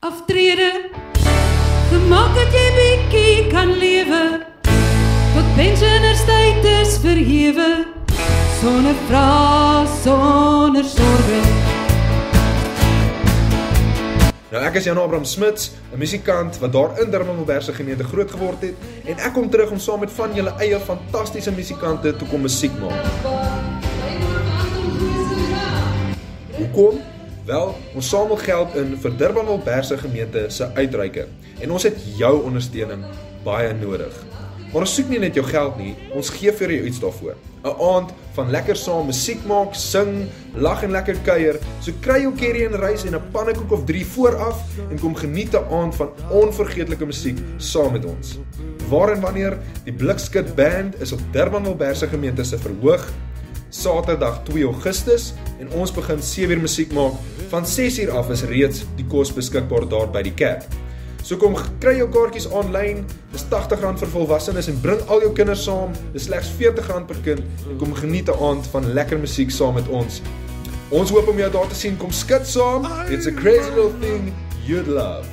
aftrede, gemaak dat jy bietjie kan lewe, tot pensionerstyd is verhewe, sonder vrae, sonder sorge. Nou ek is Jan Abraham Smits, 'n musikant wat daar in Durbanville gemeente groot geword het, en ek kom terug om saam met van julle eie fantastiese musikante te kom musiek maak. Hoekom? Wel, ons samel geld in vir Durbanville gemeente se uitreike, en ons het jou ondersteuning baie nodig. Maar ons soek nie net jou geld nie, ons gee vir jou iets daarvoor. 'n Aand van lekker saam musiek maak, sing, lag en lekker kuier. So kry jou curry en rys en 'n pannekoek of 3 vooraf en kom geniet 'n aand van onvergeetlike musiek saam met ons. Waar en wanneer? Die Blikskit Band is op Durbanville gemeente se verhoog, Saterdag 2 Augustus, en ons begin 7 uur musiek maak. Van 6 uur af is reeds die kos beskikbaar daar by die kerk. So kom kry jou kaartjies aanlyn, dis R80 vir volwassenes en bring al jou kinders saam, dis slegs R40 per kind en kom geniet 'n aand van lekker musiek saam met ons. Ons hoop om jou daar te sien, kom skit saam, it's a crazy little thing you'd love.